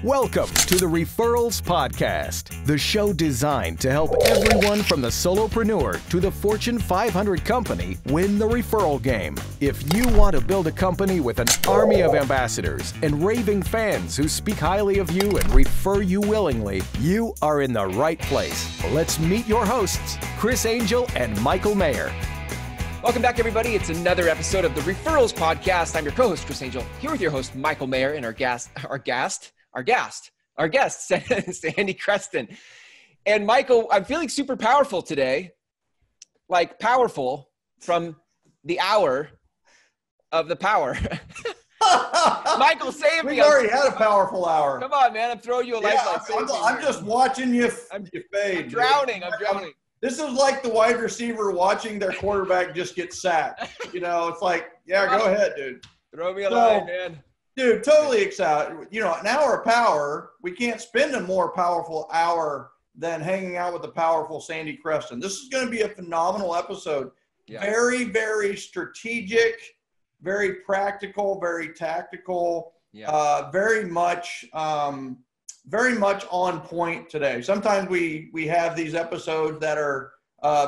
Welcome to the Referrals Podcast, the show designed to help everyone from the solopreneur to the Fortune 500 company win the referral game. If you want to build a company with an army of ambassadors and raving fans who speak highly of you and refer you willingly, you are in the right place. Let's meet your hosts, Chris Angel and Michael Mayer. Welcome back, everybody. It's another episode of the Referrals Podcast. I'm your co-host, Chris Angel, here with your host, Michael Mayer, and our guest, Sandy Krestan. And Michael, I'm feeling super powerful today, like powerful from the hour of the power. Michael, save me. We've already had a powerful hour. Come on, man. I'm throwing you a lifeline. I'm just watching you fade. I'm drowning. This is like the wide receiver watching their quarterback just get sacked. You know, it's like, yeah, go ahead, dude. Throw me a line, man. Dude, totally excited. You know, an hour of power, we can't spend a more powerful hour than hanging out with the powerful Sandy Krestan. This is going to be a phenomenal episode. Yeah. Very, very strategic, very practical, very tactical, very much on point today. Sometimes we have these episodes that are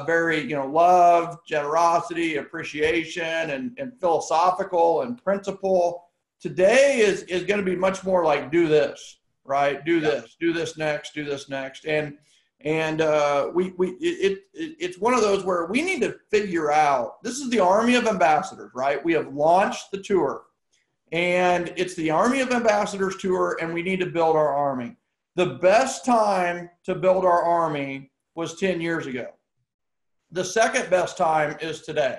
very, love, generosity, appreciation, and philosophical and principle. Today is going to be much more like do this, right? Do this next. And it's one of those where we need to figure out, this is the Army of Ambassadors, right? We have launched the tour, and it's the Army of Ambassadors tour, and we need to build our army. The best time to build our army was 10 years ago. The second best time is today.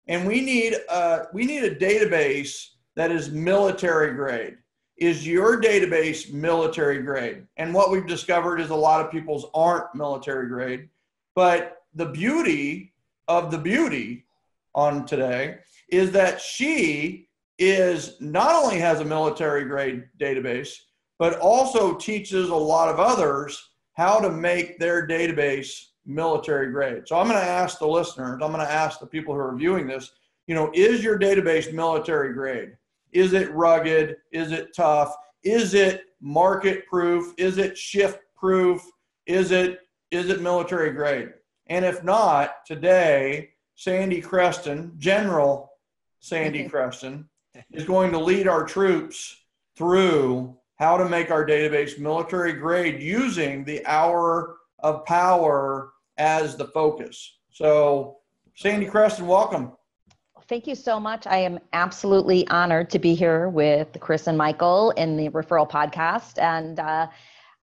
And we need a database that is military grade. Is your database military grade? And what we've discovered is a lot of people's aren't military grade. But the beauty of the beauty on today is that she is not only has a military grade database, but also teaches a lot of others how to make their database military grade. So I'm going to ask the listeners, I'm going to ask the people who are viewing this, is your database military grade? Is it rugged? Is it tough? Is it market proof? Is it shift proof? Is it military grade? And if not, today, Sandy Krestan, General Sandy Krestan, is going to lead our troops through how to make our database military grade using the hour of power as the focus. So, Sandy Krestan, welcome. Thank you so much. I am absolutely honored to be here with Chris and Michael in the Referral Podcast. And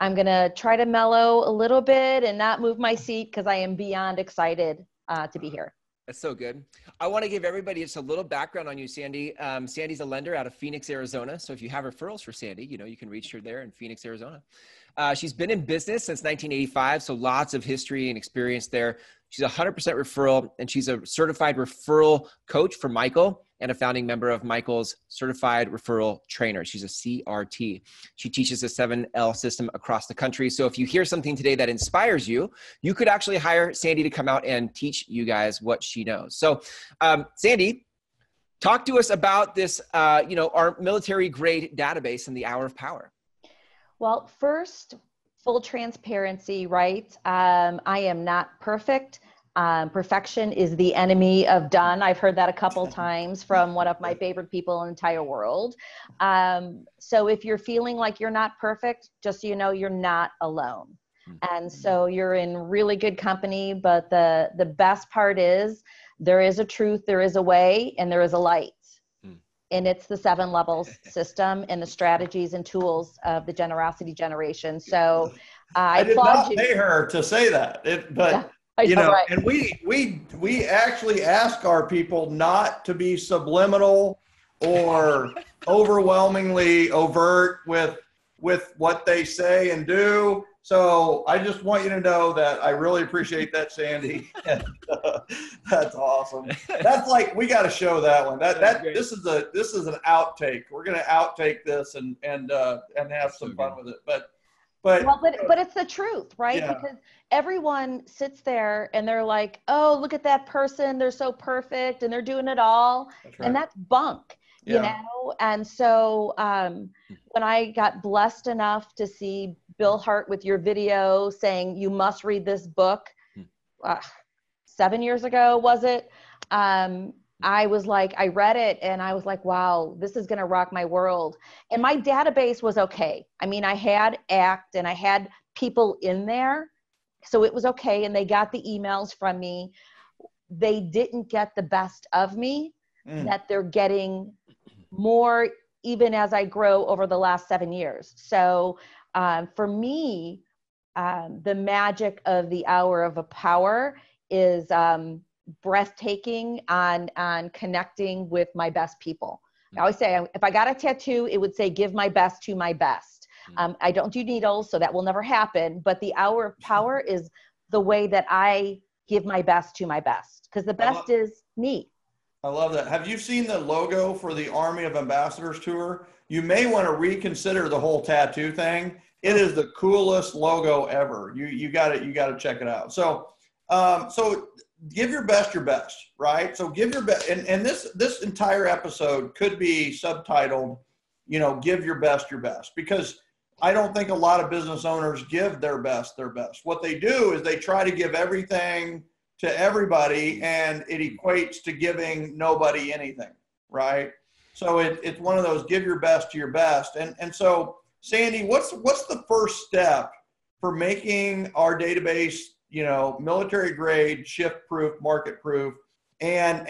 I'm going to try to mellow a little bit and not move my seat because I am beyond excited to be here. That's so good. I want to give everybody just a little background on you, Sandy. Sandy's a lender out of Phoenix, Arizona. So if you have referrals for Sandy, you can reach her there in Phoenix, Arizona. She's been in business since 1985, so lots of history and experience there. She's 100% referral, and she's a certified referral coach for Michael and a founding member of Michael's certified referral trainer. She's a CRT. She teaches the 7L system across the country. So if you hear something today that inspires you, you could actually hire Sandy to come out and teach you guys what she knows. So Sandy, talk to us about this, our military grade database and the hour of power. Well, first, full transparency, right? I am not perfect. Perfection is the enemy of done. I've heard that a couple times from one of my favorite people in the entire world. So if you're feeling like you're not perfect, just so you know, you're not alone. And so you're in really good company, but the best part is there is a truth, there is a way, and there is a light. And it's the 7 levels system and the strategies and tools of the generosity generation. So I did not pay her to say that, right. And we actually ask our people not to be subliminal or overwhelmingly overt with what they say and do. So I just want you to know that I really appreciate that, Sandy. And, that's awesome. That's like, we got to show that one. This is an outtake. We're going to outtake this and have some fun with it. But it's the truth, right? Yeah. Because everyone sits there and they're like, oh, look at that person. They're so perfect and they're doing it all. That's right. And that's bunk. you know? And so when I got blessed enough to see Bill Hart with your video saying, you must read this book, 7 years ago, was it? I was like, I read it and I was like, wow, this is going to rock my world. And my database was okay. I mean, I had ACT and I had people in there, so it was okay. And they got the emails from me. They didn't get the best of me that they're getting more even as I grow over the last 7 years. So for me, the magic of the hour of a power is breathtaking on connecting with my best people. I always say, if I got a tattoo, it would say, give my best to my best. I don't do needles, so that will never happen. But the hour of power is the way that I give my best to my best, because the best is me. I love that. Have you seen the logo for the Army of Ambassadors tour? You may want to reconsider the whole tattoo thing. It is the coolest logo ever. You got to check it out. So give your best, right? So give your best. And this entire episode could be subtitled, give your best, because I don't think a lot of business owners give their best. What they do is they try to give everything to everybody, and it equates to giving nobody anything, right? So it's one of those, give your best to your best. And so, Sandy, what's the first step for making our database, military grade, shift proof, market proof, and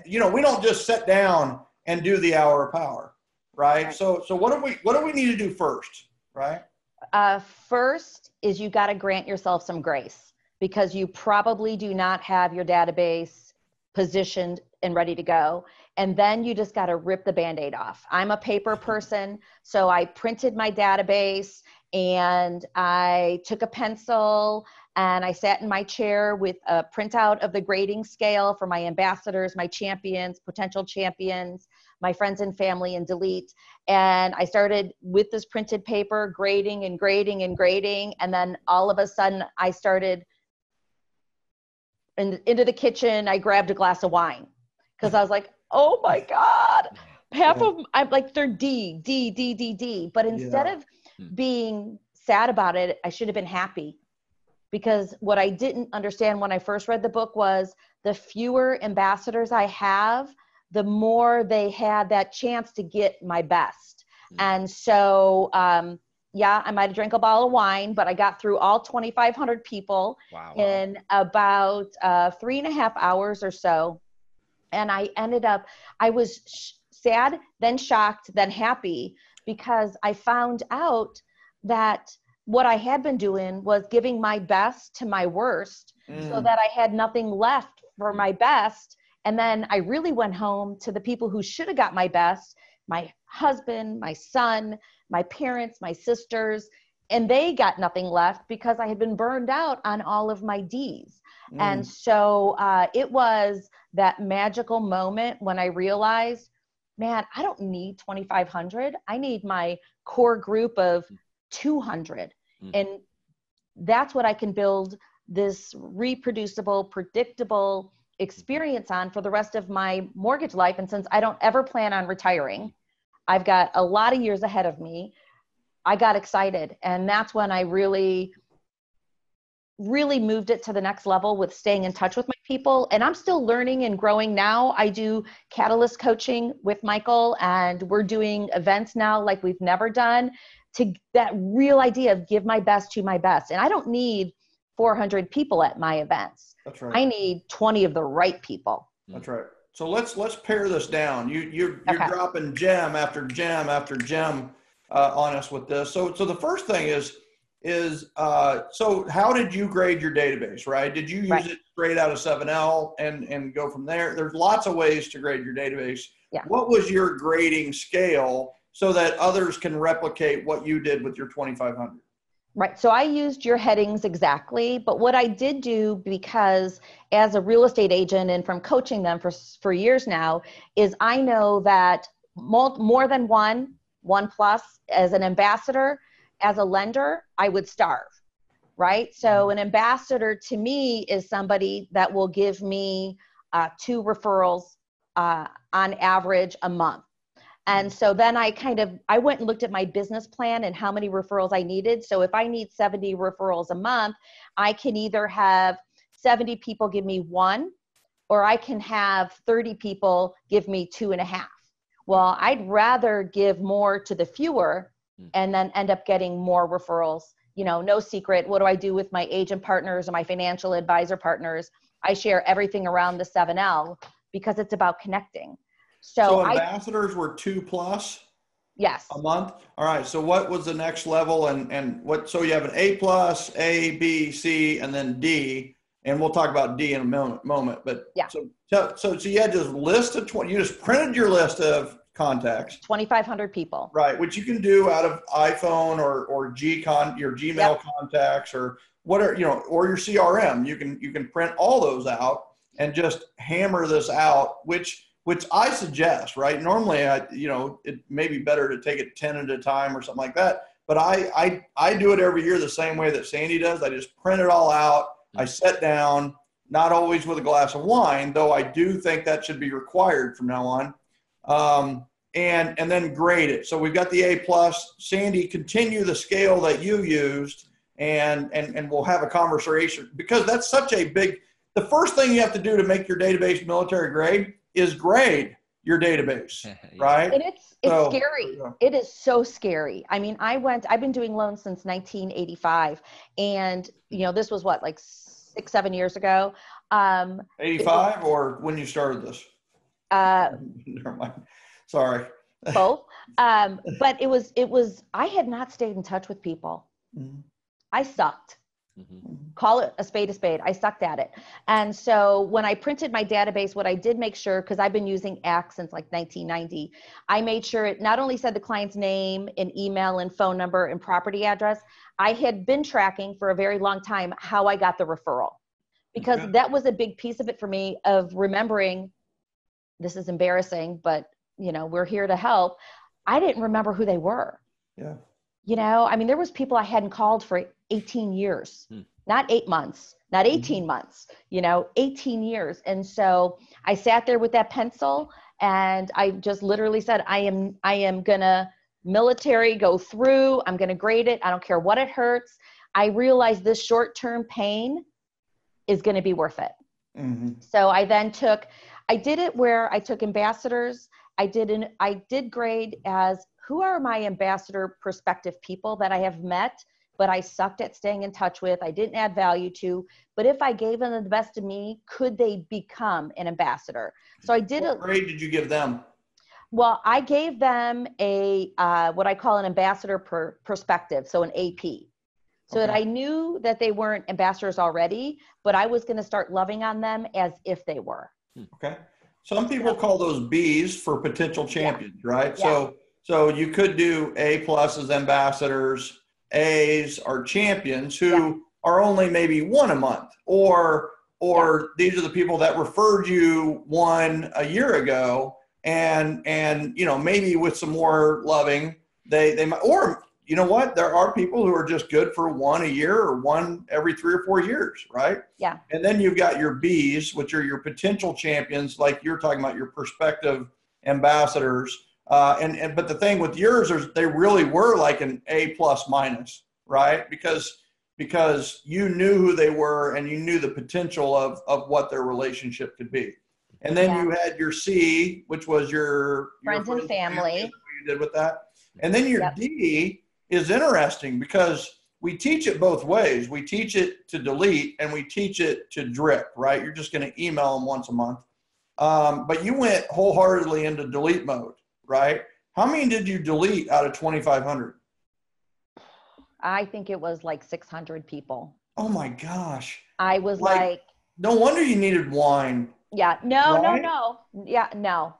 we don't just sit down and do the hour of power, right? So what do we need to do first, right? First is you got to grant yourself some grace, because you probably do not have your database positioned and ready to go. And then you just got to rip the Band-Aid off. I'm a paper person, so I printed my database and I took a pencil and I sat in my chair with a printout of the grading scale for my ambassadors, my champions, potential champions, my friends and family, and delete. And I started with this printed paper grading and grading and grading. And then all of a sudden I started into the kitchen. I grabbed a glass of wine because I was like, oh my God, half of them, I'm like, they're D. But instead of being sad about it, I should have been happy, because what I didn't understand when I first read the book was the fewer ambassadors I have, the more they had that chance to get my best. And so, I might have drank a bottle of wine, but I got through all 2,500 people in about 3.5 hours or so. And I ended up, I was sad, then shocked, then happy, because I found out that what I had been doing was giving my best to my worst, so that I had nothing left for my best. And then I really went home to the people who should have got my best, my husband, my son, my parents, my sisters, and they got nothing left because I had been burned out on all of my Ds. And so it was that magical moment when I realized, man, I don't need 2,500. I need my core group of 200. And that's what I can build this reproducible, predictable experience on for the rest of my mortgage life. And since I don't ever plan on retiring, I've got a lot of years ahead of me. I got excited. And that's when I really moved it to the next level with staying in touch with my people. And I'm still learning and growing now. I do catalyst coaching with Michael, and we're doing events now like we've never done, to that real idea of give my best to my best. And I don't need 400 people at my events. That's right. I need 20 of the right people. That's right. So let's pare this down. You're dropping gem after gem after gem on us with this. So the first thing is so how did you grade your database, right? Did you use it straight out of 7L and go from there? There's lots of ways to grade your database. Yeah. What was your grading scale so that others can replicate what you did with your 2,500? Right. So I used your headings exactly, but what I did do, because as a real estate agent and from coaching them for years now, is I know that more than one plus, as an ambassador, as a lender, I would starve, right? So an ambassador to me is somebody that will give me 2 referrals on average a month. And so then I went and looked at my business plan and how many referrals I needed. So if I need 70 referrals a month, I can either have 70 people give me 1, or I can have 30 people give me 2.5. Well, I'd rather give more to the fewer and then end up getting more referrals. You know, no secret. What do I do with my agent partners or my financial advisor partners? I share everything around the 7L because it's about connecting. So ambassadors were 2+ yes, a month. All right. So what was the next level and what, so you have an A+, A, B, C, and then D, and we'll talk about D in a moment, but yeah. So you had this list of 20, you just printed your list of contacts. 2,500 people. Right. Which you can do out of iPhone or your Gmail Yep. contacts or whatever, you know, or your CRM. You can print all those out and just hammer this out, which I suggest, right? Normally, it may be better to take it 10 at a time or something like that. But I do it every year the same way that Sandy does. I just print it all out. I sit down, not always with a glass of wine, though I do think that should be required from now on. And then grade it. So we've got the A+. Sandy, continue the scale that you used, and we'll have a conversation, because that's such a big, the first thing you have to do to make your database military grade is grade your database, right? And it's scary. It is so scary. I mean, I've been doing loans since 1985, and this was what, like 6-7 years ago. 85 or when you started this? Never mind. Sorry. Both. But it was, I had not stayed in touch with people. Mm-hmm. I sucked. Mm-hmm. Call it a spade. I sucked at it. And so when I printed my database, what I did make sure, because I've been using Axe since like 1990, I made sure it not only said the client's name and email and phone number and property address, I had been tracking for a very long time how I got the referral, because that was a big piece of it for me, of remembering, this is embarrassing, but we're here to help. I didn't remember who they were. Yeah. I mean, there was people I hadn't called for 18 years, not 8 months, not 18 months, 18 years. And so I sat there with that pencil and I just literally said, I am going to military go through, I'm going to grade it. I don't care what it hurts. I realized this short-term pain is going to be worth it. Mm-hmm. So I did it where I took ambassadors. I did grade as, who are my ambassador prospective people that I have met, but I sucked at staying in touch with, I didn't add value to, but if I gave them the best of me, could they become an ambassador? So I did. What grade did you give them? Well, I gave them a, what I call an ambassador perspective. So an AP. So that I knew that they weren't ambassadors already, but I was going to start loving on them as if they were. Okay. Some people call those Bs for potential champions, right? Yeah. So you could do A+ as ambassadors, A's are champions who are only maybe 1 a month, or these are the people that referred you 1 a year ago, and maybe with some more loving, they might, or you know what, there are people who are just good for 1 a year or 1 every 3 or 4 years, right? Yeah. And then you've got your B's, which are your potential champions, like you're talking about, your prospective ambassadors. But the thing with yours is they really were like an A+-, right? Because you knew who they were and you knew the potential of what their relationship could be. And then you had your C, which was your friends and family. What you did with that. And then your D is interesting because we teach it both ways. We teach it to delete and we teach it to drip, right? You're just going to email them once a month. But you went wholeheartedly into delete mode, right? How many did you delete out of 2,500? I think it was like 600 people. Oh my gosh. I was like no wonder you needed wine. Yeah. No. Yeah, no.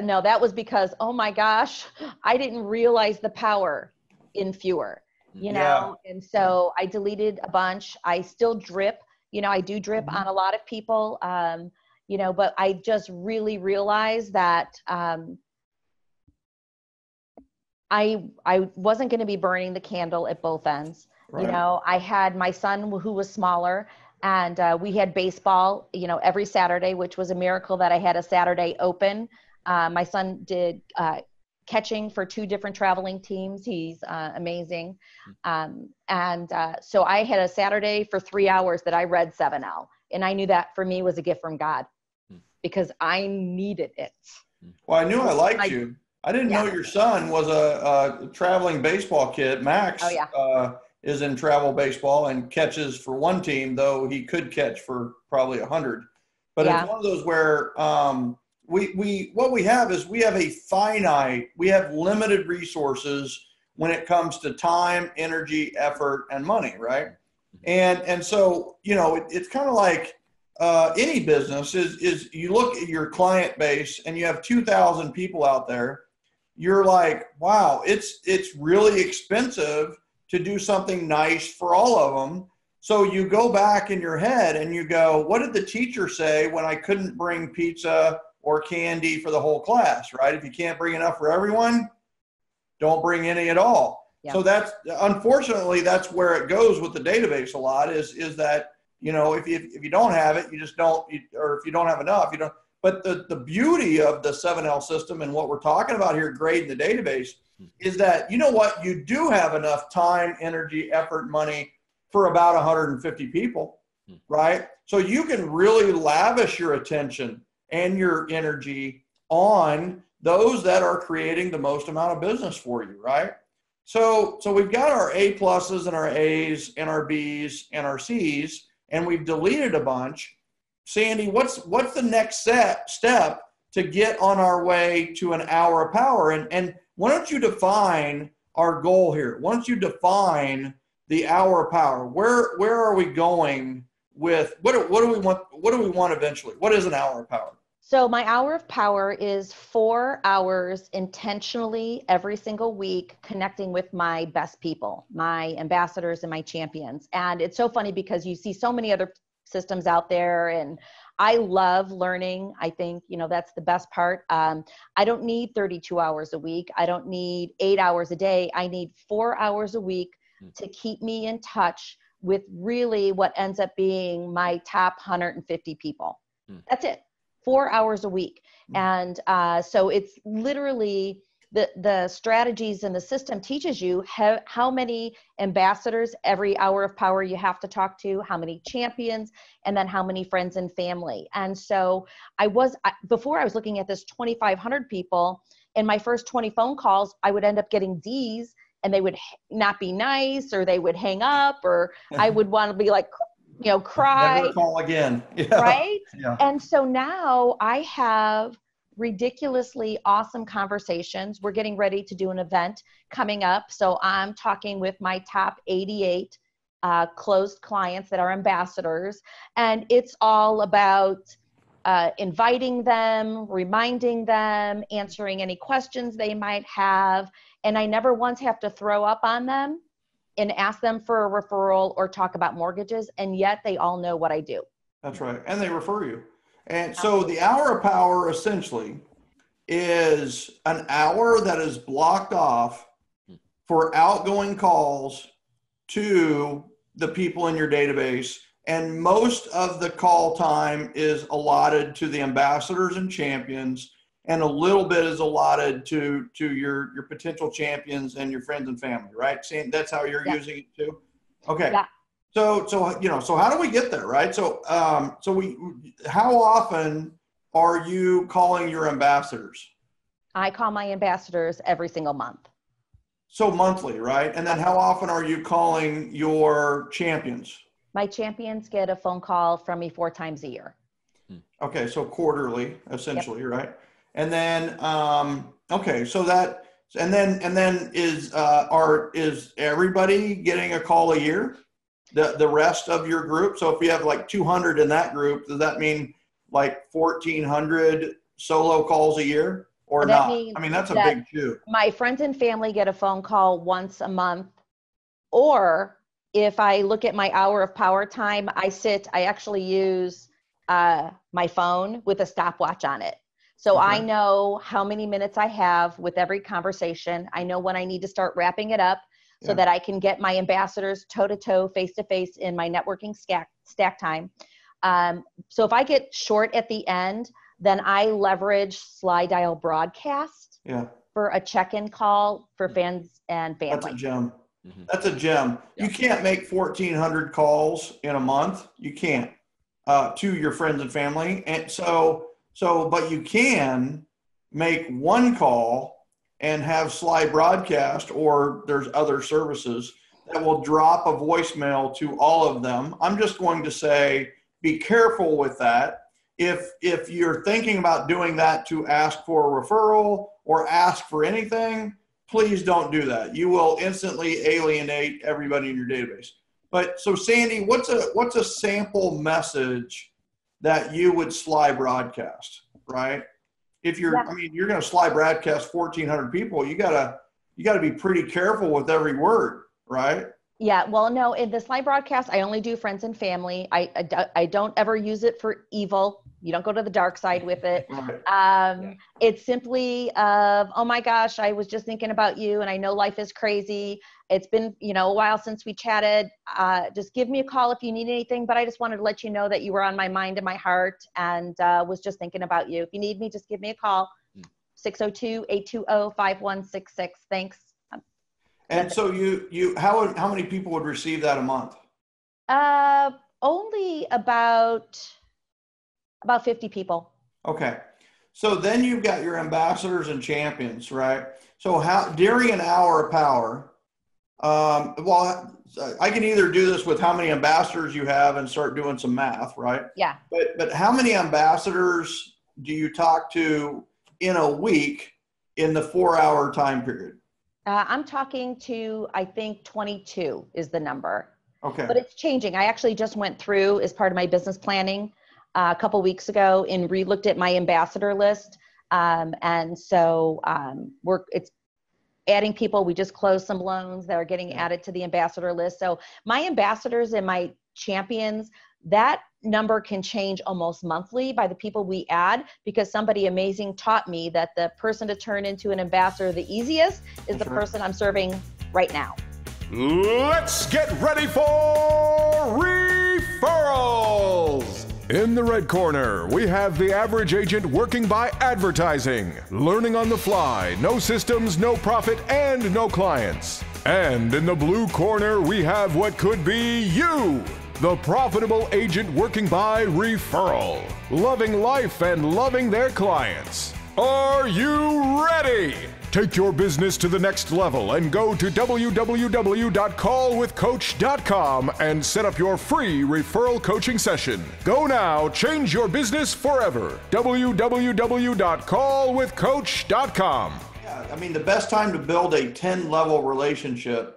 No, that was because, oh my gosh, I didn't realize the power in fewer, and so I deleted a bunch. I still drip, I do drip on a lot of people, but I just really realized that I wasn't going to be burning the candle at both ends. Right. I had my son who was smaller, and we had baseball, every Saturday, which was a miracle that I had a Saturday open. My son did catching for 2 different traveling teams. He's amazing. So I had a Saturday for 3 hours that I read 7L. And I knew that for me was a gift from God because I needed it. Well, I knew I liked you. I didn't know your son was a traveling baseball kid. Max is in travel baseball and catches for one team, though he could catch for probably 100. But it's one of those where what we have is we have limited resources when it comes to time, energy, effort, and money, right? And so, it's kind of like any business is you look at your client base and you have 2,000 people out there. You're like, wow, it's really expensive to do something nice for all of them. So you go back in your head and you go, what did the teacher say when I couldn't bring pizza or candy for the whole class, right? If you can't bring enough for everyone, don't bring any at all. Yeah. So unfortunately, that's where it goes with the database a lot is that, if you don't have it, you just don't, or if you don't have enough, you don't. But the beauty of the 7L system and what we're talking about here, grading the database, is that, you do have enough time, energy, effort, money for about 150 people, right? So you can really lavish your attention and your energy on those that are creating the most amount of business for you, right? So we've got our A pluses and our A's and our B's and our C's, and we've deleted a bunch. Sandy, what's the next step to get on our way to an hour of power? And why don't you define our goal here? Why don't you define the hour of power? Where are we going with what do we want? What do we want eventually? What is an hour of power? So my hour of power is 4 hours intentionally every single week connecting with my best people, my ambassadors and my champions. And it's so funny because you see so many other systems out there and I love learning. I think, that's the best part. I don't need 32 hours a week. I don't need 8 hours a day. I need 4 hours a week to keep me in touch with really what ends up being my top 150 people. That's it. 4 hours a week. And so it's literally the strategies and the system teaches you how many ambassadors every hour of power you have to talk to, how many champions, and then how many friends and family. And so before I was looking at this 2,500 people, in my first 20 phone calls, I would end up getting D's and they would not be nice or they would hang up or I would want to be like, cry. Never call again. Yeah. Right? Yeah. And so now I have ridiculously awesome conversations. We're getting ready to do an event coming up. So I'm talking with my top 88 closed clients that are ambassadors. And it's all about inviting them, reminding them, answering any questions they might have. And I never once have to throw up on them and ask them for a referral or talk about mortgages. And yet they all know what I do. That's right. And they refer you. And so the hour of power essentially is an hour that is blocked off for outgoing calls to the people in your database. And most of the call time is allotted to the ambassadors and champions, and a little bit is allotted to your potential champions and your friends and family, right? Sam, that's how you're using it too? Okay. Yeah. So how do we get there, right? So how often are you calling your ambassadors? I call my ambassadors every single month. So monthly, right? And then how often are you calling your champions? My champions get a phone call from me 4 times a year. Okay. So quarterly, essentially, yep. Right? And then, okay. So that, and then is everybody getting a call a year? The rest of your group. So if you have like 200 in that group, does that mean like 1,400 solo calls a year or not? I mean, that's a big too. My friends and family get a phone call once a month, or if I look at my hour of power time, I actually use my phone with a stopwatch on it. So I know how many minutes I have with every conversation. I know when I need to start wrapping it up so that I can get my ambassadors toe-to-toe, face-to-face in my networking stack time. So if I get short at the end, then I leverage slide dial broadcast for a check-in call for fans and family. That's a gem. That's a gem. Yeah. You can't make 1,400 calls in a month. You can't to your friends and family. And but you can make one call and have slide broadcast, or there's other services that will drop a voicemail to all of them. I'm just going to say, be careful with that. If you're thinking about doing that to ask for a referral or ask for anything, please don't do that. You will instantly alienate everybody in your database. But so Sandy, what's a sample message that you would slide broadcast, right? If you're, I mean, you're going to slide broadcast 1,400 people, you gotta be pretty careful with every word, right? Yeah. Well, no, in the slide broadcast, I only do friends and family. I don't ever use it for evil. You don't go to the dark side with it. It's simply oh my gosh, I was just thinking about you, and I know life is crazy. It's been, a while since we chatted. Just give me a call if you need anything, but I just wanted to let you know that you were on my mind and my heart, and was just thinking about you. If you need me, just give me a call. 602-820-5166. Thanks. And so how many people would receive that a month? Only about 50 people. Okay. So then you've got your ambassadors and champions, right? So during an hour of power, well, I can either do this with how many ambassadors you have and start doing some math, right? Yeah. But how many ambassadors do you talk to in a week in the 4-hour time period? I'm talking to, I think 22 is the number. Okay. But it's changing. I actually just went through as part of my business planning a couple weeks ago and re-looked at my ambassador list. And so it's adding people. We just closed some loans that are getting added to the ambassador list. So my ambassadors and my champions, that number can change almost monthly by the people we add, because somebody amazing taught me that the person to turn into an ambassador the easiest is the person I'm serving right now. Let's get ready for referrals. In the red corner, we have the average agent working by advertising, learning on the fly, no systems, no profit, and no clients. And in the blue corner, we have what could be you, the profitable agent working by referral, loving life and loving their clients. Are you ready? Take your business to the next level and go to www.callwithcoach.com and set up your free referral coaching session. Go now, change your business forever. www.callwithcoach.com. Yeah, I mean, the best time to build a 10-level relationship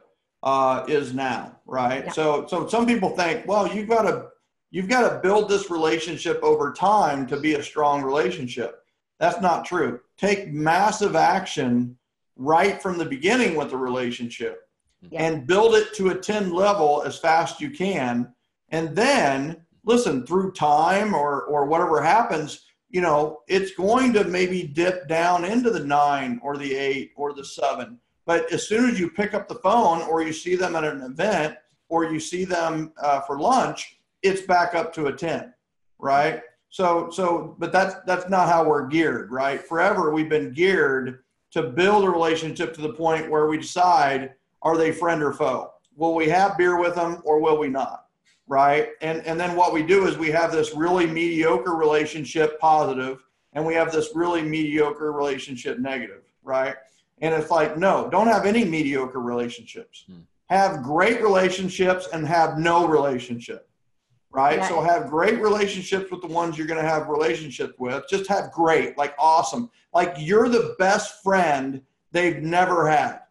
is now, right? Yeah. So some people think, well, you've got to build this relationship over time to be a strong relationship. That's not true. Take massive action right from the beginning with the relationship and build it to a 10 level as fast as you can. And then listen, through time or whatever happens, it's going to maybe dip down into the 9 or the 8 or the 7. But as soon as you pick up the phone or you see them at an event or you see them for lunch, it's back up to a 10, right? But that's not how we're geared, right? Forever, we've been geared to build a relationship to the point where we decide, are they friend or foe? Will we have beer with them or will we not, right? And then what we do is we have this really mediocre relationship positive, and we have this really mediocre relationship negative, right? And it's like, no, don't have any mediocre relationships. Have great relationships and have no relationship. Right. Yeah. So have great relationships with the ones you're going to have relationships with. Just have great, like awesome, like you're the best friend they've never had.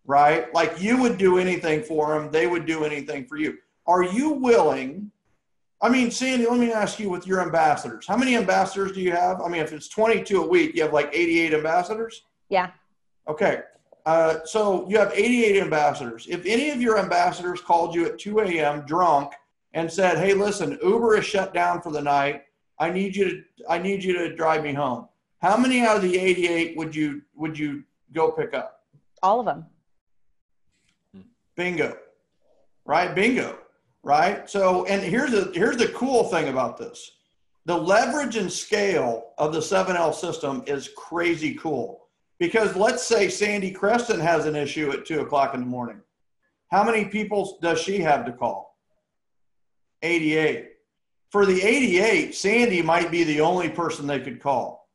Right. Like you would do anything for them. They would do anything for you. Are you willing? I mean, Sandy, let me ask you with your ambassadors, how many ambassadors do you have? I mean, if it's 22 a week, you have like 88 ambassadors. Yeah. Okay. So you have 88 ambassadors. If any of your ambassadors called you at 2 a.m. drunk and said, hey, listen, Uber is shut down for the night. I need you to drive me home. How many out of the 88 would you go pick up? All of them. Bingo. Right? Bingo. Right? So, and here's the cool thing about this. The leverage and scale of the 7L system is crazy cool. Because let's say Sandy Krestan has an issue at 2 o'clock in the morning. How many people does she have to call? 88. For the 88, Sandy might be the only person they could call.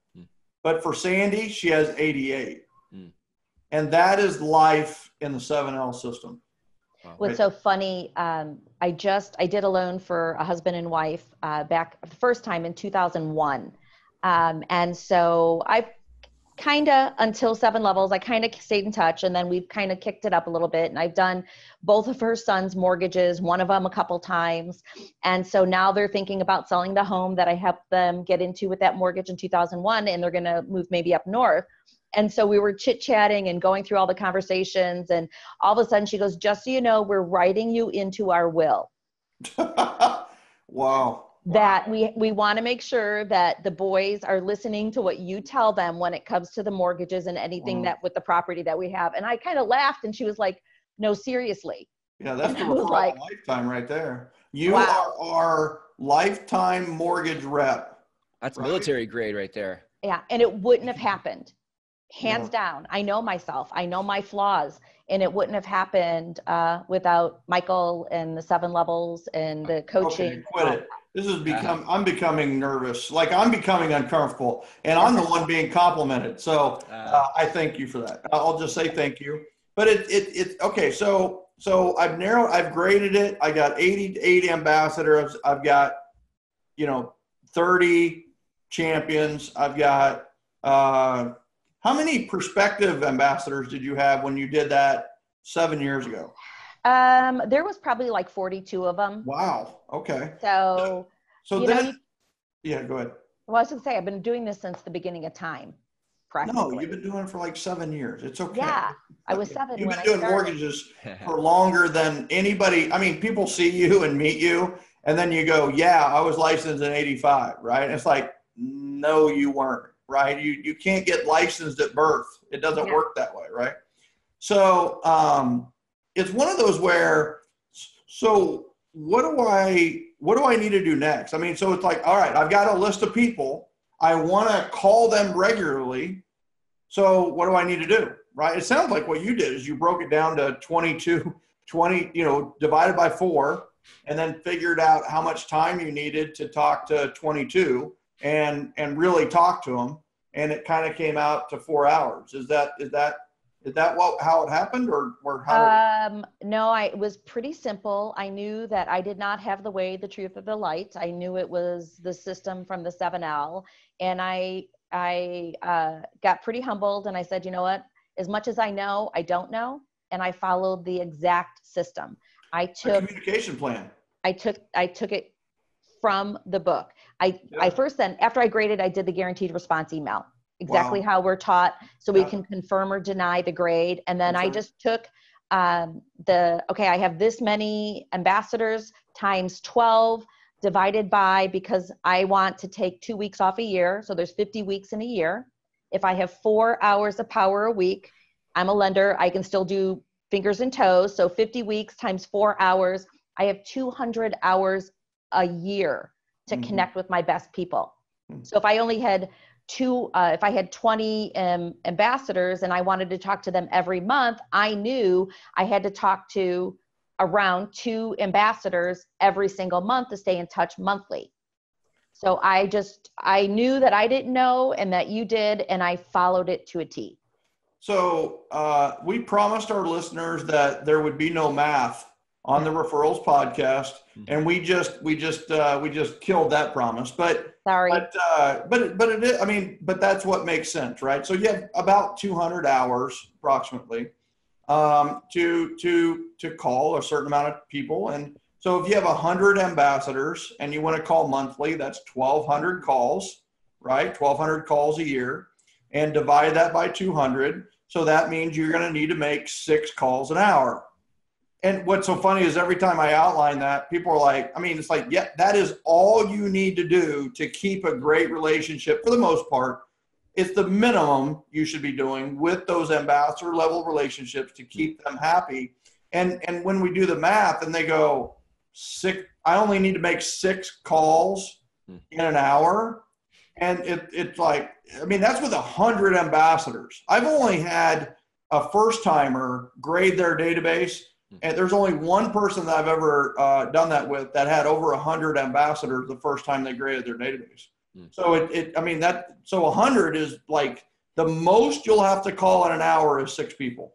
But for Sandy, she has 88. And that is life in the 7L system. What's so funny, I did a loan for a husband and wife back the first time in 2001. And so I've kind of, until 7 levels, I kind of stayed in touch, and then we've kind of kicked it up a little bit. And I've done both of her son's mortgages, one of them a couple times. And so now they're thinking about selling the home that I helped them get into with that mortgage in 2001, and they're going to move maybe up north. And so we were chit-chatting and going through all the conversations, and all of a sudden she goes, just so you know, we're writing you into our will. Wow. That we want to make sure that the boys are listening to what you tell them when it comes to the mortgages and anything that with the property that we have. And I kind of laughed, and she was like, no, seriously. Yeah, that's the referral lifetime right there. You are our lifetime mortgage rep. That's military grade right there. Yeah, and it wouldn't have happened. Hands down. I know myself. I know my flaws, and it wouldn't have happened without Michael and the 7 levels and the coaching. Okay, quit it. This is I'm becoming nervous. Like, I'm becoming uncomfortable, and I'm the one being complimented. So I thank you for that. I'll just say thank you. But it's okay. So I've graded it. I got 88 ambassadors. I've got, 30 champions. I've got, how many prospective ambassadors did you have when you did that 7 years ago? There was probably like 42 of them. Wow. Okay. So then, yeah, go ahead. Well, I was going to say, I've been doing this since the beginning of time. Practically. No, you've been doing it for like 7 years. It's okay. Yeah, I was 7 You've when been doing mortgages for longer than anybody. I mean, people see you and meet you, and then you go, yeah, I was licensed in 85, right? And it's like, no, you weren't, right? You can't get licensed at birth. It doesn't work that way, right? So it's one of those where, so what do I need to do next? I mean, so it's like, all right, I've got a list of people. I want to call them regularly. So what do I need to do, right? It sounds like what you did is you broke it down to 20, divided by 4, and then figured out how much time you needed to talk to 22 and really talk to them. And it kind of came out to 4 hours. Is that how it happened, or how? No, it was pretty simple. I knew that I did not have the way, the truth, or the light. I knew it was the system from the 7L, and I got pretty humbled, and I said, you know what? As much as I know, I don't know, and I followed the exact system. I took a communication plan. I took it from the book. I first then, after I graded, I did the guaranteed response email. Exactly how we're taught, so we can confirm or deny the grade. And then I just took I have this many ambassadors times 12 divided by, because I want to take 2 weeks off a year. So there's 50 weeks in a year. If I have 4 hours of power a week, I'm a lender. I can still do fingers and toes. So 50 weeks times 4 hours, I have 200 hours a year to connect with my best people. So if I only had if I had 20 ambassadors and I wanted to talk to them every month, I knew I had to talk to around 2 ambassadors every single month to stay in touch monthly. So I knew that I didn't know and that you did, and I followed it to a T. So we promised our listeners that there would be no math on the Referrals Podcast, and we just killed that promise. But sorry. But it is, I mean, but that's what makes sense, right? So you have about 200 hours approximately to call a certain amount of people, and so if you have 100 ambassadors and you want to call monthly, that's 1,200 calls, right? 1,200 calls a year, and divide that by 200. So that means you're going to need to make 6 calls an hour. And what's so funny is every time I outline that, people are like, I mean, it's like, yeah, that is all you need to do to keep a great relationship for the most part. It's the minimum you should be doing with those ambassador level relationships to keep them happy. And when we do the math and they go, I only need to make 6 calls in an hour. And it's like, I mean, that's with 100 ambassadors. I've only had a first timer grade their database. And there's only one person that I've ever done that with that had over 100 ambassadors the first time they graded their database. So so 100 is like the most you'll have to call in an hour is 6 people,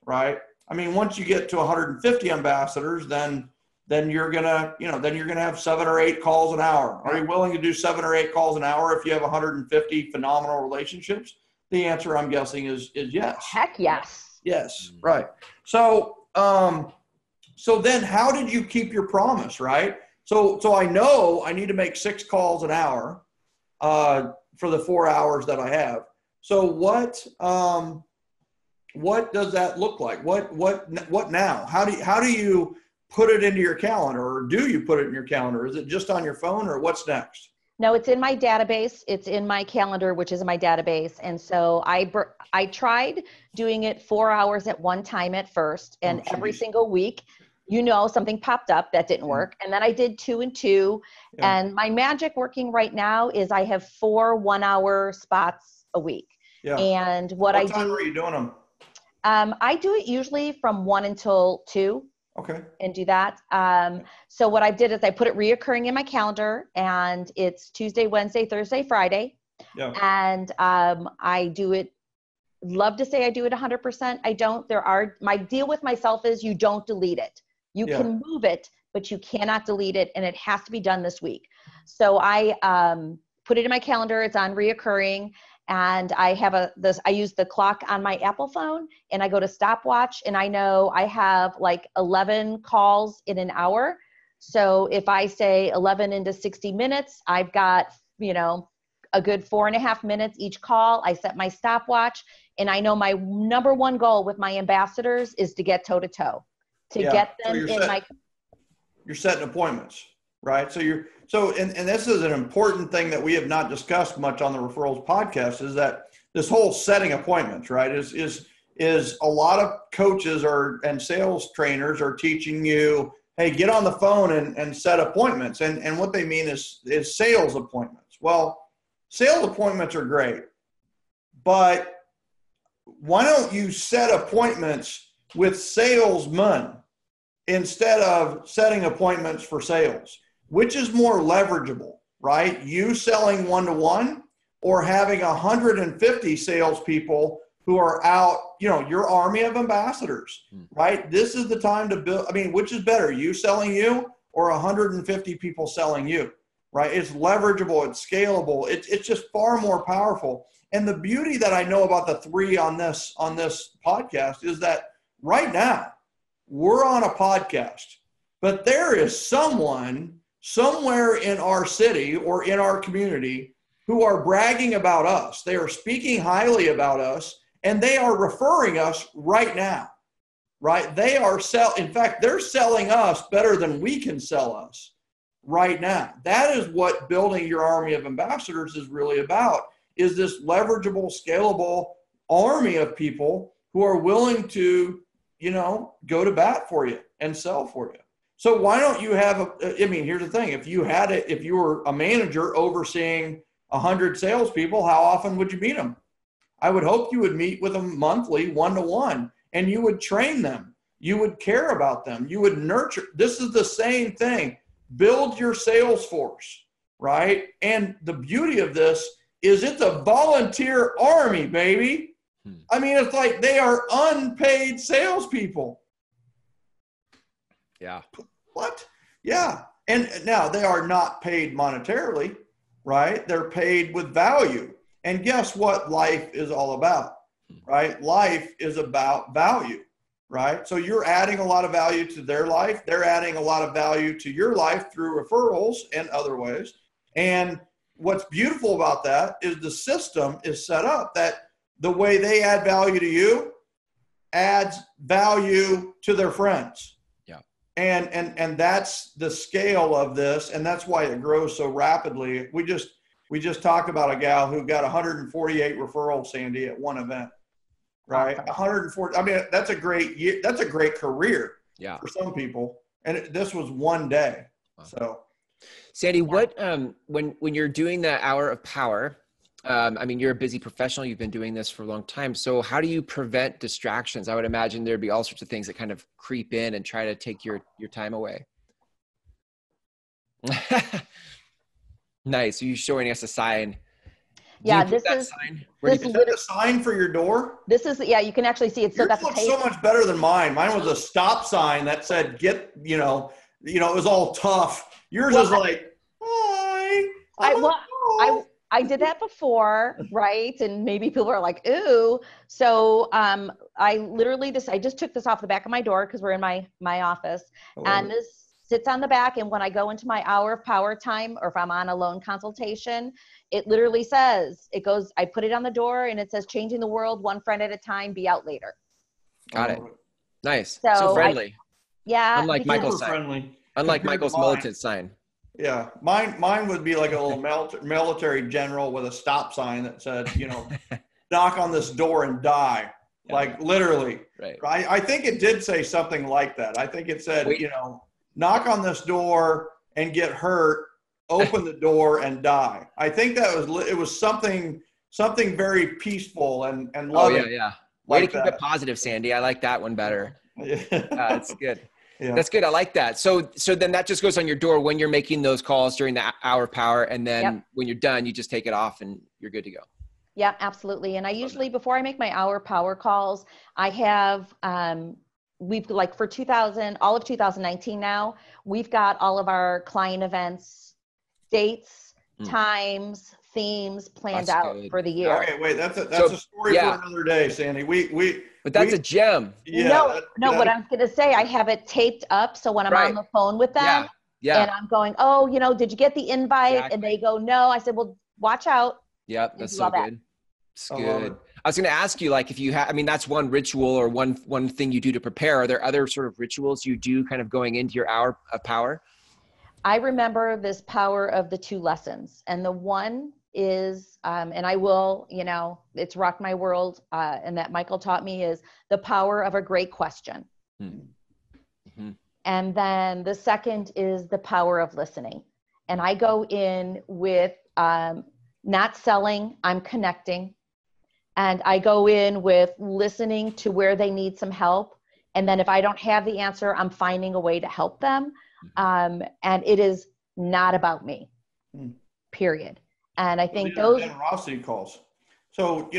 right? I mean, once you get to 150 ambassadors, then you're gonna have 7 or 8 calls an hour. Are you willing to do 7 or 8 calls an hour if you have 150 phenomenal relationships? The answer, I'm guessing, is yes. Heck yes. Yes, right. So then how did you keep your promise, right? So I know I need to make 6 calls an hour for the 4 hours that I have. So what does that look like? What now? How do you put it into your calendar, or do you put it in your calendar? Is it just on your phone, or what's next? No, it's in my database. It's in my calendar, which is in my database. And so I tried doing it 4 hours at one time at first, and every single week, something popped up that didn't work. And then I did 2 and 2. Yeah. And my magic working right now is I have 4 1-hour spots a week. Yeah. And what time are you doing them? I do it usually from 1 until 2. Okay. And do that. So what I did is I put it reoccurring in my calendar, and it's Tuesday, Wednesday, Thursday, Friday. Yeah. And I do it. Love to say I do it 100%. I don't. My deal with myself is you don't delete it. You can move it, but you cannot delete it, and it has to be done this week. So I put it in my calendar. It's on reoccurring. And I have I use the clock on my Apple phone, and I go to stopwatch, and I know I have like 11 calls in an hour. So if I say 11 into 60 minutes, I've got, a good 4.5 minutes each call. I set my stopwatch, and I know my number one goal with my ambassadors is to get toe to toe, get them You're setting appointments, right? And this is an important thing that we have not discussed much on the Referrals Podcast, is that this whole setting appointments, right, is a lot of coaches and sales trainers are teaching you, hey, get on the phone and set appointments. And what they mean is sales appointments. Well, sales appointments are great, but why don't you set appointments with salesmen instead of setting appointments for sales? Which is more leverageable, right? You selling one-to-one, or having 150 salespeople who are out, your army of ambassadors, right? This is the time to build. I mean, which is better, you selling you or 150 people selling you, right? It's leverageable, it's scalable, it's just far more powerful. And the beauty that I know about the 3 on this podcast is that right now we're on a podcast, but there is someone somewhere in our city or in our community who are bragging about us. They are speaking highly about us, and they are referring us right now, right? In fact, they're selling us better than we can sell us right now. That is what building your army of ambassadors is really about, is this leverageable, scalable army of people who are willing to, go to bat for you and sell for you. So why don't you have here's the thing. If you were a manager overseeing 100 salespeople, how often would you meet them? I would hope you would meet with them monthly, 1-to-1, and you would train them. You would care about them. You would nurture. This is the same thing. Build your sales force, right? And the beauty of this is it's a volunteer army, baby. I mean, it's like they are unpaid salespeople. Yeah. What? Yeah. And now they are not paid monetarily, right? They're paid with value. And guess what life is all about, right? Life is about value, right? So you're adding a lot of value to their life. They're adding a lot of value to your life through referrals and other ways. And what's beautiful about that is the system is set up that the way they add value to you adds value to their friends. And that's the scale of this, and that's why it grows so rapidly. We just talked about a gal who got 148 referrals, Sandy, at one event, right? 140. I mean, that's a great year. That's a great career for some people. And this was one day. Wow. Sandy, what, when you're doing the hour of power, I mean, you're a busy professional. You've been doing this for a long time. So how do you prevent distractions? I would imagine there'd be all sorts of things that kind of creep in and try to take your time away. Nice. So you're showing us a sign. Yeah, this is the sign for your door. This is, yeah, you can actually see it. So Yours looks so much better than mine. Mine was a stop sign that said, it was all tough. Yours is like, hi. I did that before, right? And maybe people are like, ooh. So I literally I just took this off the back of my door because we're in my office. And this sits on the back. And when I go into my hour of power time, or if I'm on a loan consultation, it literally says, I put it on the door and it says, changing the world one friend at a time, be out later. Got it. Nice. So friendly. Unlike Michael's sign. Friendly. Unlike Michael's militant sign. Yeah, mine would be like a little military general with a stop sign that said, knock on this door and die, like literally. Right. I think it did say something like that. I think it said, knock on this door and get hurt, open the door and die. I think it was something very peaceful and loving. Oh yeah. Way to keep it positive, Sandy. I like that one better. It's good. Yeah. That's good. I like that. So then that just goes on your door when you're making those calls during the hour of power. And then when you're done, you just take it off and you're good to go. Yeah, absolutely. And I usually, before I make my hour power calls, I have, we've like for all of 2019 now, we've got all of our client events, dates, times, themes planned out for the year. Okay, wait, that's a story for another day, Sandy. But that's a gem. Yeah, what I was going to say, I have it taped up. So when I'm on the phone with them and I'm going, did you get the invite? Exactly. And they go, no. I said, well, watch out. Yep. That's so good. It's good. I was going to ask you, like, if you have, that's one ritual or one thing you do to prepare. Are there other sort of rituals you do kind of going into your hour of power? I remember this power of the 2 lessons. And the one is, and I will, it's rocked my world, and that Michael taught me, is the power of a great question. Mm-hmm. And then the second is the power of listening. And I go in with not selling, I'm connecting. And I go in with listening to where they need some help. And then if I don't have the answer, I'm finding a way to help them. And it is not about me, period. And I think those generosity calls. So,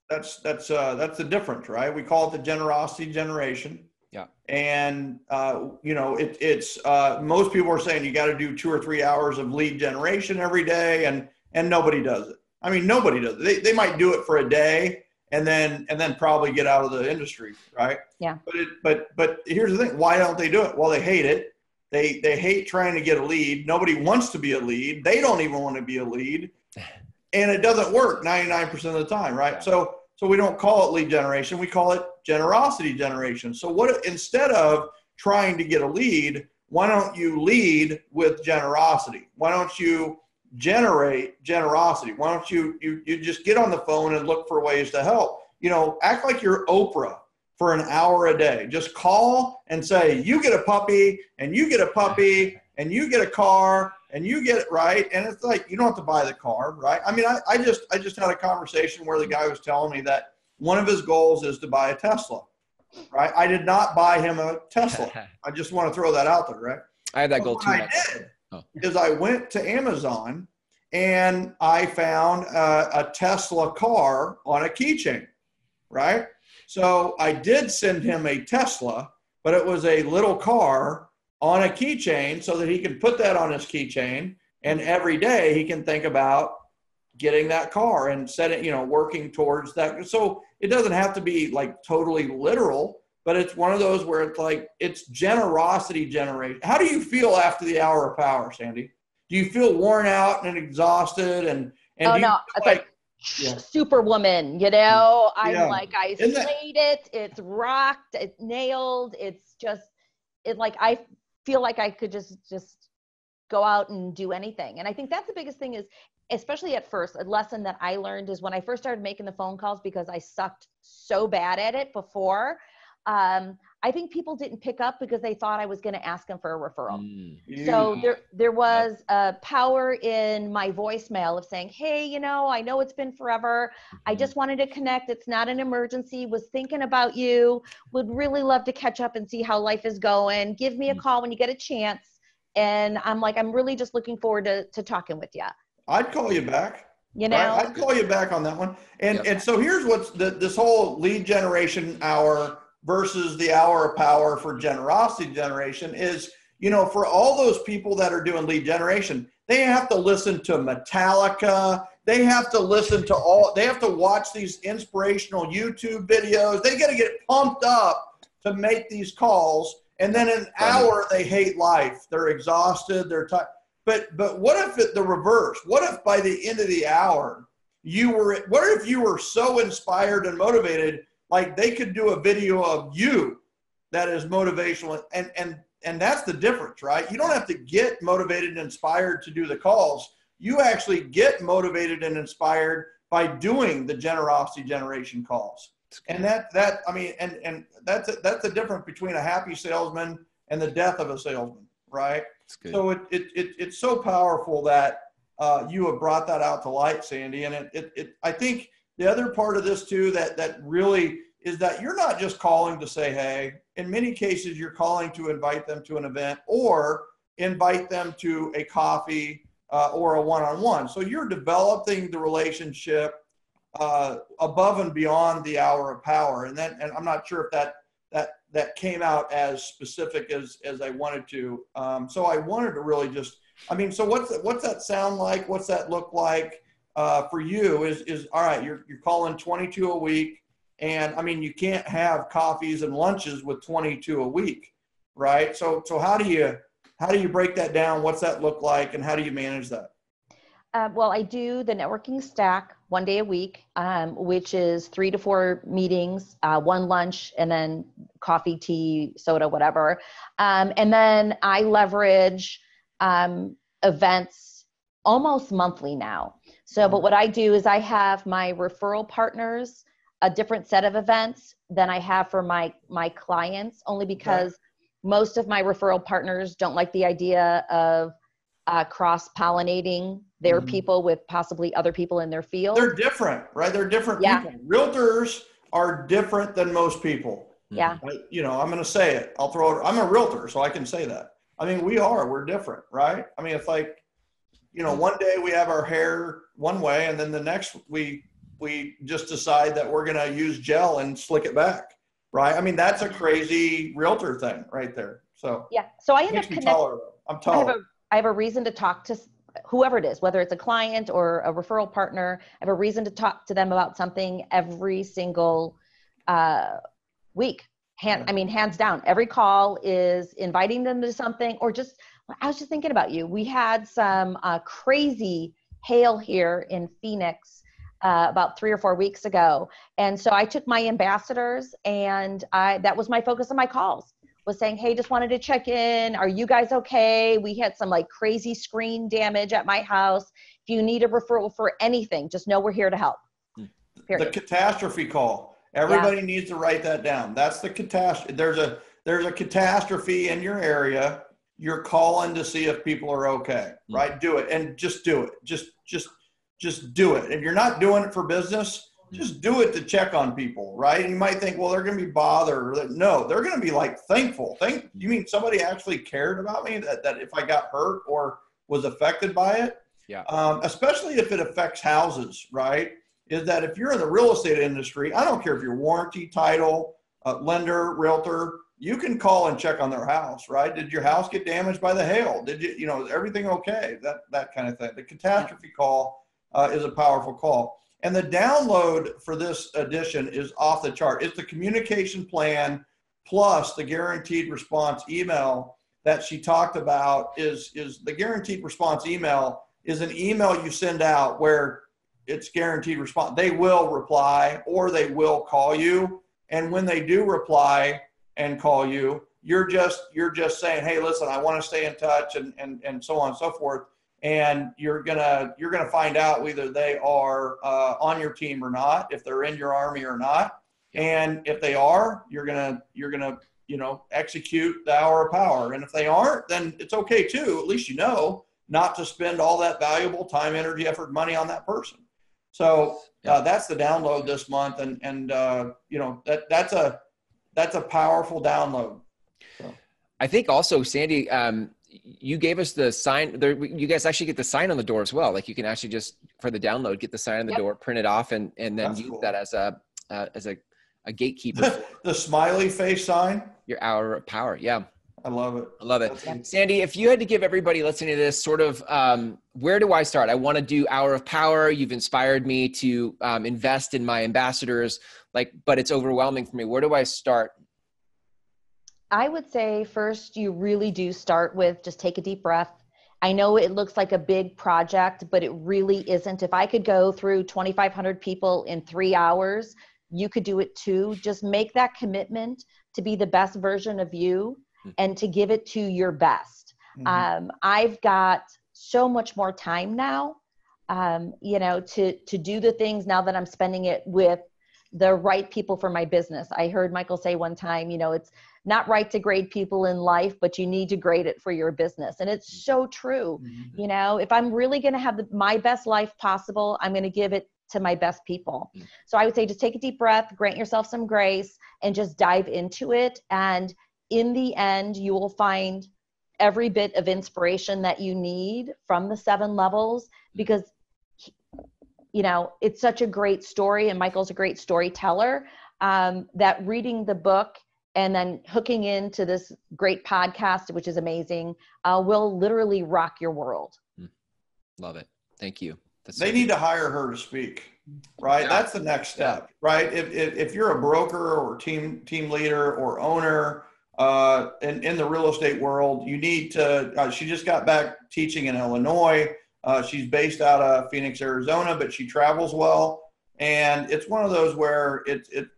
that's the difference, right? We call it the generosity generation. Yeah. And, it's most people are saying you got to do 2 or 3 hours of lead generation every day. And nobody does it. Nobody does it. They might do it for a day and then probably get out of the industry. Right. Yeah. But here's the thing. Why don't they do it? Well, they hate it. They hate trying to get a lead. Nobody wants to be a lead. They don't even want to be a lead. And it doesn't work 99% of the time, right? Yeah. So we don't call it lead generation. We call it generosity generation. So instead of trying to get a lead, why don't you lead with generosity? Why don't you generate generosity? Why don't you just get on the phone and look for ways to help? Act like you're Oprah for an hour a day. Just call and say, you get a puppy and you get a puppy and you get a car and you get it, right. And it's like, you don't have to buy the car, right? I just had a conversation where the guy was telling me that one of his goals is to buy a Tesla, right? I did not buy him a Tesla. I just want to throw that out there, right? I have that goal too. What I did is I went to Amazon and I found a Tesla car on a keychain, right? So I did send him a Tesla, but it was a little car on a keychain so that he can put that on his keychain. And every day he can think about getting that car and working towards that. So it doesn't have to be like totally literal, but it's one of those where it's like, it's generosity generation. How do you feel after the hour of power, Sandy? Do you feel worn out and exhausted? And oh no, it's like superwoman, I'm like, I slayed it. It's rocked. It's nailed. It's just, I feel like I could just go out and do anything. And I think that's the biggest thing is, especially at first, a lesson that I learned is when I first started making the phone calls, because I sucked so bad at it before. I think people didn't pick up because they thought I was going to ask them for a referral. Mm. So there was a power in my voicemail of saying, hey, I know it's been forever. I just wanted to connect. It's not an emergency. Was thinking about you. Would really love to catch up and see how life is going. Give me a call when you get a chance. And I'm like, I'm really just looking forward to talking with you. I'd call you back. Right? I'd call you back on that one. And so here's what's this whole lead generation hour versus the hour of power for generosity generation is, for all those people that are doing lead generation, they have to listen to Metallica. They have to listen to they have to watch these inspirational YouTube videos. They got to get pumped up to make these calls. And then in an hour, they hate life. They're exhausted. They're tired. But what if the reverse? What if by the end of the hour, what if you were so inspired and motivated, like they could do a video of you that is motivational, and that's the difference, right? You don't have to get motivated and inspired to do the calls. You actually get motivated and inspired by doing the generosity generation calls. And that's the difference between a happy salesman and the death of a salesman, right? So it's so powerful that you have brought that out to light, Sandy. And I think the other part of this too, that really is that you're not just calling to say, hey. In many cases, you're calling to invite them to an event or invite them to a coffee or a one-on-one. So you're developing the relationship above and beyond the hour of power. And I'm not sure if that came out as specific as I wanted to. So I wanted to really so what's that sound like? What's that look like for you is all right, you're calling 22 a week. And you can't have coffees and lunches with 22 a week, right? So how do you break that down? What's that look like? And how do you manage that? Well, I do the networking stack 1 day a week, which is 3 to 4 meetings, 1 lunch, and then coffee, tea, soda, whatever. And then I leverage events almost monthly now. So, but what I do is I have my referral partners, a different set of events than I have for my clients, only because most of my referral partners don't like the idea of cross-pollinating their people with possibly other people in their field. They're different, right? They're different people. Realtors are different than most people. Yeah. I'm going to say it. I'm a realtor, so I can say that. We're different, right? It's like, one day we have our hair one way, and then the next we just decide that we're going to use gel and slick it back, right? That's a crazy realtor thing right there. So yeah. So I end up connecting. I'm taller. I have a reason to talk to whoever it is, whether it's a client or a referral partner. I have a reason to talk to them about something every single week. Hands down. Every call is inviting them to something, or I was just thinking about you. We had some crazy hail here in Phoenix about 3 or 4 weeks ago. And so I took my ambassadors, and that was my focus of my calls, was saying, hey, just wanted to check in. Are you guys okay? We had some crazy screen damage at my house. If you need a referral for anything, just know we're here to help. Period. The catastrophe call. Everybody needs to write that down. That's the catastrophe. There's a catastrophe in your area. You're calling to see if people are okay, right? Do it, and just do it. Just do it. If you're not doing it for business, just do it to check on people, right? And you might think, well, they're going to be bothered. No, they're going to be thankful. You mean somebody actually cared about me, that if I got hurt or was affected by it? Yeah. Especially if it affects houses, right? Is that if you're in the real estate industry, I don't care if you're warranty, title, lender, realtor, you can call and check on their house, right? Did your house get damaged by the hail? Did is everything okay? That kind of thing. The catastrophe call is a powerful call. And the download for this edition is off the chart. It's the communication plan plus the guaranteed response email that she talked about. Is the guaranteed response email is an email you send out where it's guaranteed response. They will reply or they will call you. And when they do reply and call you, you're just saying, hey, listen, I want to stay in touch and so on and so forth. And you're gonna find out whether they are on your team or not, if they're in your army or not. And if they are, you're gonna execute the hour of power. And if they aren't, then it's okay too. At least not to spend all that valuable time, energy, effort, money on that person. So that's the download this month, and that's a powerful download. So. I think also, Sandy, you gave us the sign there. You guys actually get the sign on the door as well. Like you can actually just, for the download, get the sign on the door, print it off, and then that's use that as a gatekeeper. The smiley face sign. Your hour of power. Yeah. I love it. I love it. Sandy, if you had to give everybody listening to this sort of, where do I start? I want to do hour of power. You've inspired me to invest in my ambassadors, but it's overwhelming for me. Where do I start? I would say first, you really do start with just take a deep breath. I know it looks like a big project, but it really isn't. If I could go through 2,500 people in 3 hours, you could do it too. Just make that commitment to be the best version of you and to give it to your best. I've got so much more time now, to do the things now that I'm spending it with the right people for my business. I heard Michael say one time, it's not right to grade people in life, but you need to grade it for your business. And it's so true. If I'm really going to have my best life possible, I'm going to give it to my best people. So I would say just take a deep breath, grant yourself some grace, and just dive into it. And in the end, you will find every bit of inspiration that you need from the 7 levels, because it's such a great story, and Michael's a great storyteller, that reading the book and then hooking into this great podcast, which is amazing, will literally rock your world. Love it. Thank you. They need to hire her to speak, right? Yeah. That's the next step, right? If you're a broker or team leader or owner in the real estate world, you need to, she just got back teaching in Illinois. She's based out of Phoenix, Arizona, but she travels well. And it's one of those where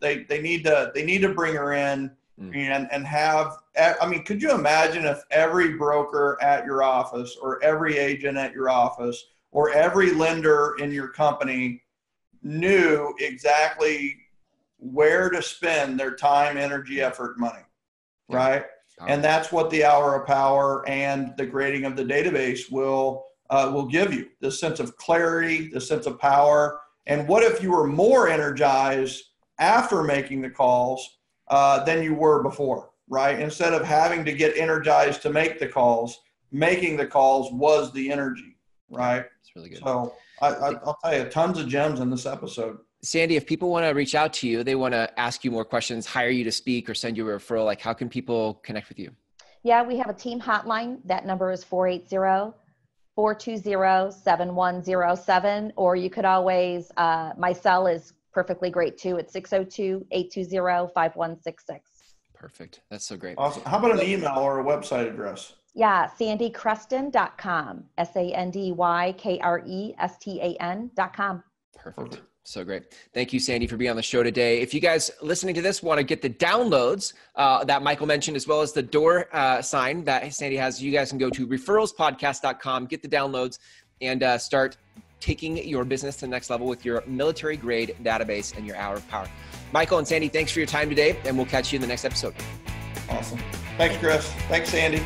they need to bring her in and have, could you imagine if every broker at your office or every agent at your office or every lender in your company knew exactly where to spend their time, energy, effort, money, right? And that's what the hour of power and the grading of the database will give you, this sense of clarity, the sense of power. And what if you were more energized after making the calls than you were before, right? Instead of having to get energized to make the calls, making the calls was the energy, right? It's really good. So I'll tell you, tons of gems in this episode. Sandy, if people want to reach out to you, they want to ask you more questions, hire you to speak, or send you a referral, how can people connect with you? Yeah, we have a team hotline. That number is 480-420-7107, or you could always, my cell is perfectly great too. It's 602-820-5166. Perfect. That's so great. Awesome. How about an email or a website address? Yeah, sandykrestan.com, SANDYKRESTAN.com. Perfect. So great. Thank you, Sandy, for being on the show today. If you guys listening to this want to get the downloads that Michael mentioned, as well as the door sign that Sandy has, you guys can go to referralspodcast.com, get the downloads, and start taking your business to the next level with your military grade database and your hour of power. Michael and Sandy, thanks for your time today, and we'll catch you in the next episode. Awesome. Thanks, Chris. Thanks, Sandy.